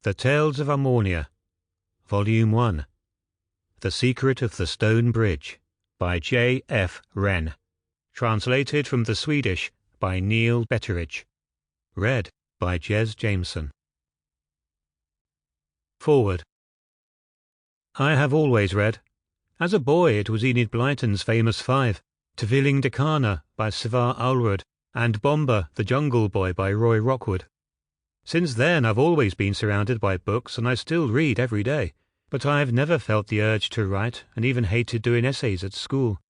The Tales of Amornia, Volume 1. The Secret of the Stone Bridge, by J. F. Wren. Translated from the Swedish by Neil Betteridge. Read by Jez Jameson. Forward. I have always read. As a boy it was Enid Blyton's famous five, Tvilling Decana by Svar Aulrud, and Bomba the Jungle Boy by Roy Rockwood. Since then I've always been surrounded by books, and I still read every day, but I've never felt the urge to write, and even hated doing essays at school.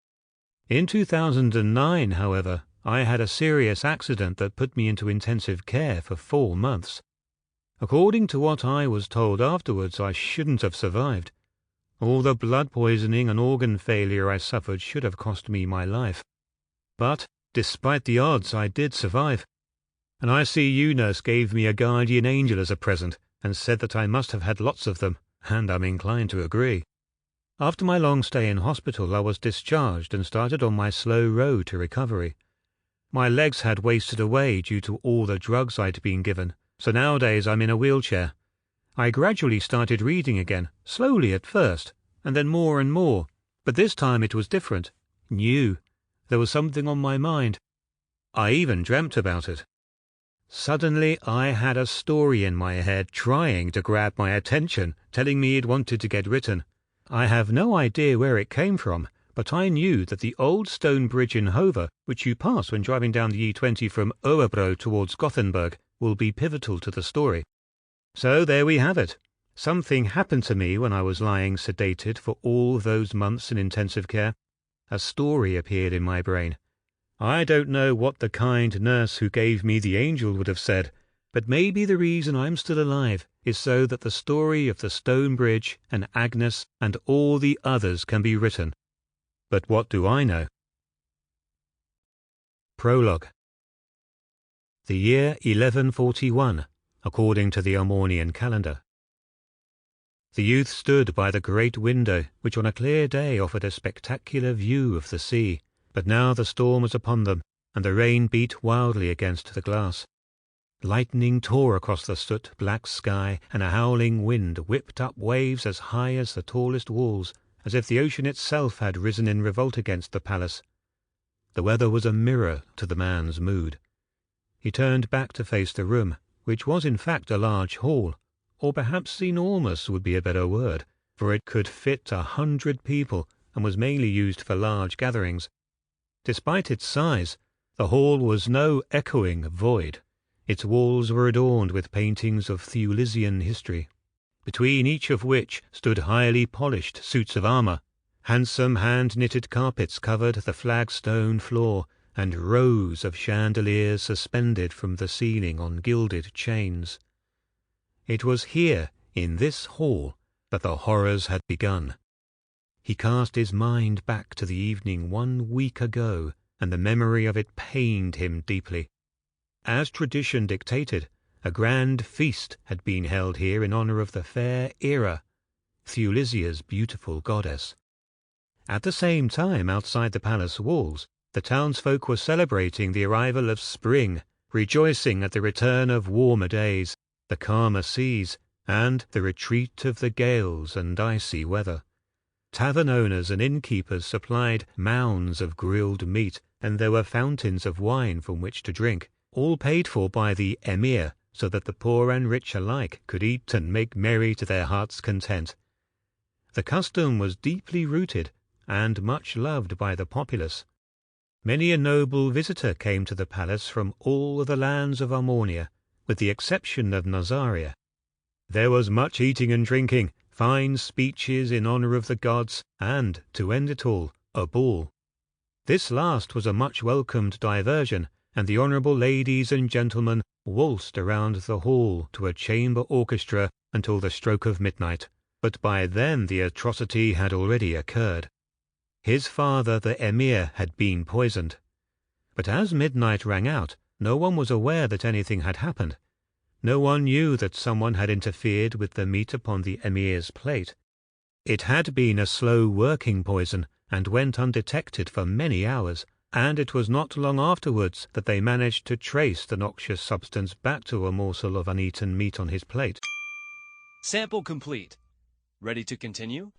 In 2009, however, I had a serious accident that put me into intensive care for 4 months. According to what I was told afterwards, I shouldn't have survived. All the blood poisoning and organ failure I suffered should have cost me my life. But, despite the odds, I did survive. And I see you, nurse, gave me a guardian angel as a present, and said that I must have had lots of them, and I'm inclined to agree. After my long stay in hospital, I was discharged and started on my slow road to recovery. My legs had wasted away due to all the drugs I'd been given, so nowadays I'm in a wheelchair. I gradually started reading again, slowly at first, and then more and more, but this time it was different, new. There was something on my mind. I even dreamt about it. Suddenly I had a story in my head trying to grab my attention, telling me it wanted to get written. I have no idea where it came from, but I knew that the old stone bridge in Hove, which you pass when driving down the E20 from Örebro towards Gothenburg, will be pivotal to the story. So there we have it. Something happened to me when I was lying sedated for all those months in intensive care. A story appeared in my brain. I don't know what the kind nurse who gave me the angel would have said, but maybe the reason I'm still alive is so that the story of the stone bridge and Agnes and all the others can be written. But what do I know? Prologue. The year 1141, according to the Amornian calendar. The youth stood by the great window, which on a clear day offered a spectacular view of the sea. But now the storm was upon them, and the rain beat wildly against the glass. Lightning tore across the soot-black sky, and a howling wind whipped up waves as high as the tallest walls, as if the ocean itself had risen in revolt against the palace. The weather was a mirror to the man's mood. He turned back to face the room, which was in fact a large hall, or perhaps enormous would be a better word, for it could fit 100 people, and was mainly used for large gatherings. Despite its size, the hall was no echoing void. Its walls were adorned with paintings of Thulisian history, between each of which stood highly polished suits of armour. Handsome hand-knitted carpets covered the flagstone floor, and rows of chandeliers suspended from the ceiling on gilded chains. It was here, in this hall, that the horrors had begun. He cast his mind back to the evening 1 week ago, and the memory of it pained him deeply. As tradition dictated, a grand feast had been held here in honour of the fair Era, Thulisia's beautiful goddess. At the same time, outside the palace walls, the townsfolk were celebrating the arrival of spring, rejoicing at the return of warmer days, the calmer seas, and the retreat of the gales and icy weather. Tavern owners and innkeepers supplied mounds of grilled meat, and there were fountains of wine from which to drink, all paid for by the emir, so that the poor and rich alike could eat and make merry to their heart's content. The custom was deeply rooted and much loved by the populace. Many a noble visitor came to the palace from all the lands of Amornia, with the exception of Nazaria. There was much eating and drinking, fine speeches in honour of the gods, and, to end it all, a ball. This last was a much welcomed diversion, and the honourable ladies and gentlemen waltzed around the hall to a chamber orchestra until the stroke of midnight. But by then the atrocity had already occurred. His father, the emir, had been poisoned. But as midnight rang out, no one was aware that anything had happened. No one knew that someone had interfered with the meat upon the emir's plate. It had been a slow-working poison, and went undetected for many hours, and it was not long afterwards that they managed to trace the noxious substance back to a morsel of uneaten meat on his plate. Sample complete. Ready to continue?